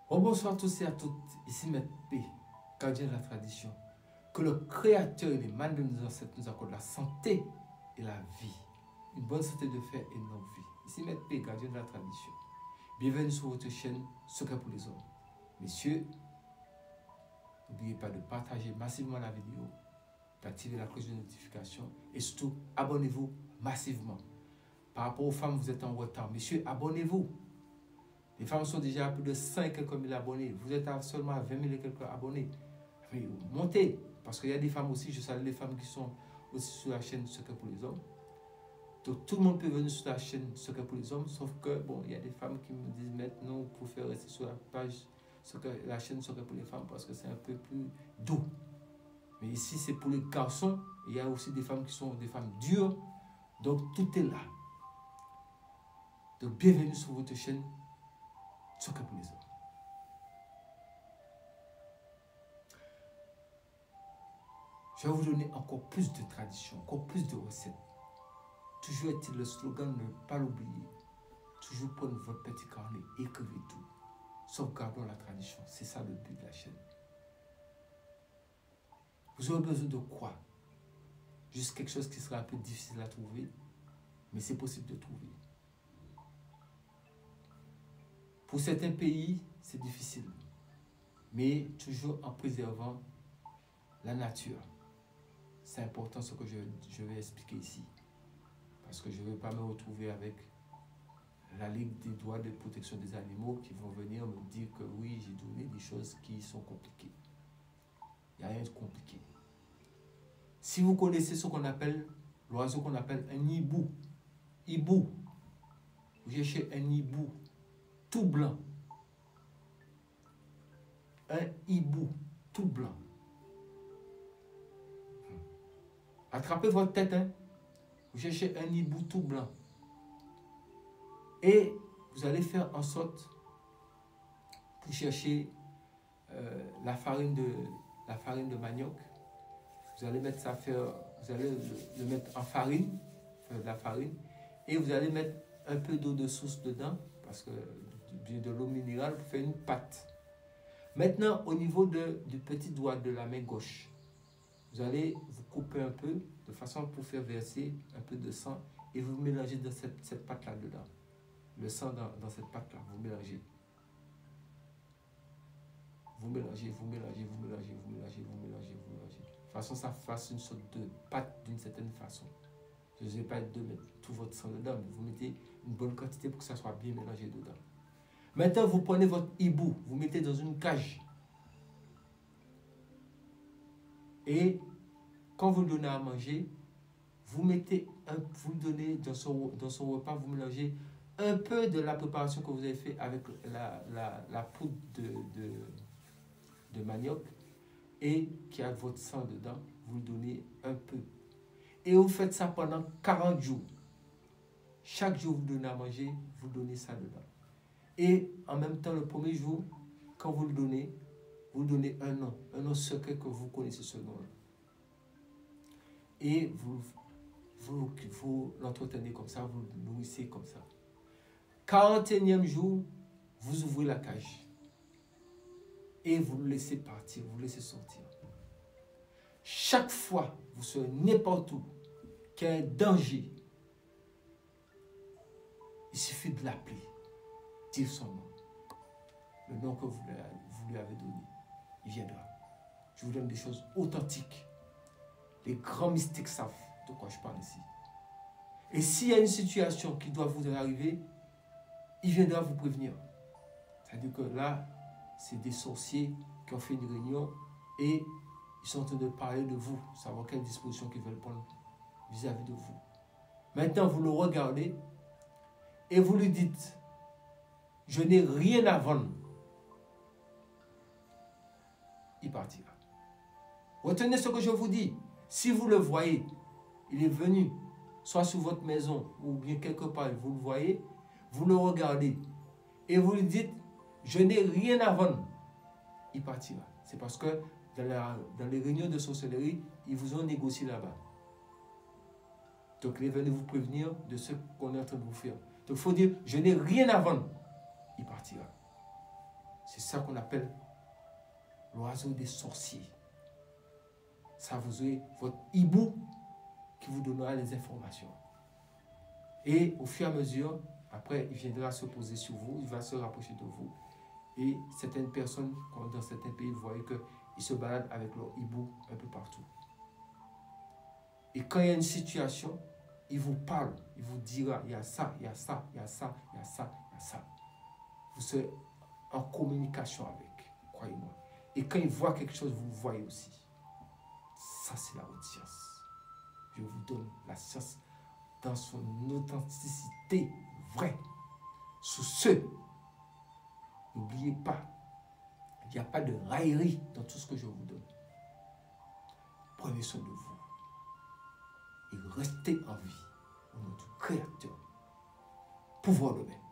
Bonsoir à tous et à toutes, ici Maître P, gardien de la tradition. Que le Créateur et les mains de nos ancêtres nous accordent la santé et la vie. Une bonne santé de fer et une longue vie. Ici Maître P, gardien de la tradition. Bienvenue sur votre chaîne Secret pour les hommes. Messieurs, n'oubliez pas de partager massivement la vidéo, d'activer la cloche de notification et surtout, abonnez-vous massivement. Par rapport aux femmes, vous êtes en retard. Messieurs, abonnez-vous. Les femmes sont déjà à plus de 5 quelques mille abonnés. Vous êtes à seulement 20 000 et quelques abonnés. Mais montez. Parce qu'il y a des femmes aussi. Je salue les femmes qui sont aussi sur la chaîne Secret pour les hommes. Donc tout le monde peut venir sur la chaîne Secret pour les hommes. Sauf que, bon, il y a des femmes qui me disent maintenant, pour faire rester sur la page, la chaîne Secret pour les femmes, parce que c'est un peu plus doux. Mais ici, c'est pour les garçons. Il y a aussi des femmes qui sont des femmes dures. Donc tout est là. Donc bienvenue sur votre chaîne Secret pour les hommes. Je vais vous donner encore plus de traditions, encore plus de recettes. Toujours est-il le slogan, ne pas l'oublier. Toujours prenez votre petit carnet, écrivez tout. Sauvegardons la tradition, c'est ça le but de la chaîne. Vous aurez besoin de quoi? Juste quelque chose qui sera un peu difficile à trouver, mais c'est possible de trouver. Pour certains pays, c'est difficile, mais toujours en préservant la nature. C'est important ce que je vais expliquer ici, parce que je ne veux pas me retrouver avec la Ligue des droits de protection des animaux qui vont venir me dire que oui, j'ai donné des choses qui sont compliquées. Il n'y a rien de compliqué. Si vous connaissez ce qu'on appelle, l'oiseau qu'on appelle un hibou, vous cherchez un hibou tout blanc, un hibou tout blanc. Attrapez votre tête, hein. Vous cherchez un hibou tout blanc. Et vous allez faire en sorte pour chercher la farine de manioc. Vous allez mettre ça vous allez le mettre en farine, faire de la farine, et vous allez mettre un peu d'eau de source dedans, parce que de l'eau minérale pour faire une pâte. Maintenant, au niveau du petit doigt de la main gauche, vous allez vous couper un peu de façon pour faire verser un peu de sang et vous mélangez dans cette pâte là dedans. Le sang dans cette pâte là, vous mélangez. Vous mélangez, vous mélangez, vous mélangez, vous mélangez, vous mélangez, vous mélangez. De toute façon, ça fasse une sorte de pâte d'une certaine façon. Je ne vais pas de mettre tout votre sang dedans, mais vous mettez une bonne quantité pour que ça soit bien mélangé dedans. Maintenant, vous prenez votre hibou, vous mettez dans une cage. Et quand vous le donnez à manger, vous le donnez dans son repas, vous mélangez un peu de la préparation que vous avez fait avec la poudre de manioc et qui a votre sang dedans, vous le donnez un peu. Et vous faites ça pendant 40 jours. Chaque jour, vous donnez à manger, vous donnez ça dedans. Et en même temps, le premier jour, quand vous le donnez un nom secret que vous connaissez ce nom-là. Et vous l'entretenez comme ça, vous le nourrissez comme ça. 41e jour, vous ouvrez la cage. Et vous le laissez partir, vous le laissez sortir. Chaque fois, vous serez n'importe où, qu'il y a un danger, il suffit de l'appeler, dire son nom. Le nom que vous lui avez donné, il viendra. Je vous donne des choses authentiques. Les grands mystiques savent de quoi je parle ici. Et s'il y a une situation qui doit vous arriver, il viendra vous prévenir. C'est-à-dire que là, c'est des sorciers qui ont fait une réunion et ils sont en train de parler de vous, savoir quelle disposition qu'ils veulent prendre vis-à-vis de vous. Maintenant, vous le regardez et vous lui dites, je n'ai rien à vendre. Il partira. Retenez ce que je vous dis. Si vous le voyez, il est venu, soit sur votre maison ou bien quelque part, vous le voyez, vous le regardez et vous lui dites, je n'ai rien à vendre. Il partira. C'est parce que dans les réunions de sorcellerie, ils vous ont négocié là-bas. Donc, il est venu vous prévenir de ce qu'on est en train de vous faire. Donc, il faut dire, je n'ai rien à vendre. Il partira. C'est ça qu'on appelle l'oiseau des sorciers. Ça, vous aurez votre hibou qui vous donnera les informations. Et au fur et à mesure, après, il viendra se poser sur vous, il va se rapprocher de vous. Et certaines personnes, comme dans certains pays, vous voyez qu'ils se baladent avec leur hibou un peu partout. Et quand il y a une situation, il vous parle, il vous dira, il y a ça, il y a ça, il y a ça, il y a ça, il y a ça. Vous serez en communication avec, croyez-moi. Et quand il voit quelque chose, vous le voyez aussi. Ça, c'est la haute science. Je vous donne la science dans son authenticité vraie. Sous ce, n'oubliez pas, il n'y a pas de raillerie dans tout ce que je vous donne. Prenez soin de vous et restez en vie au nom du Créateur. Pouvoir le mettre.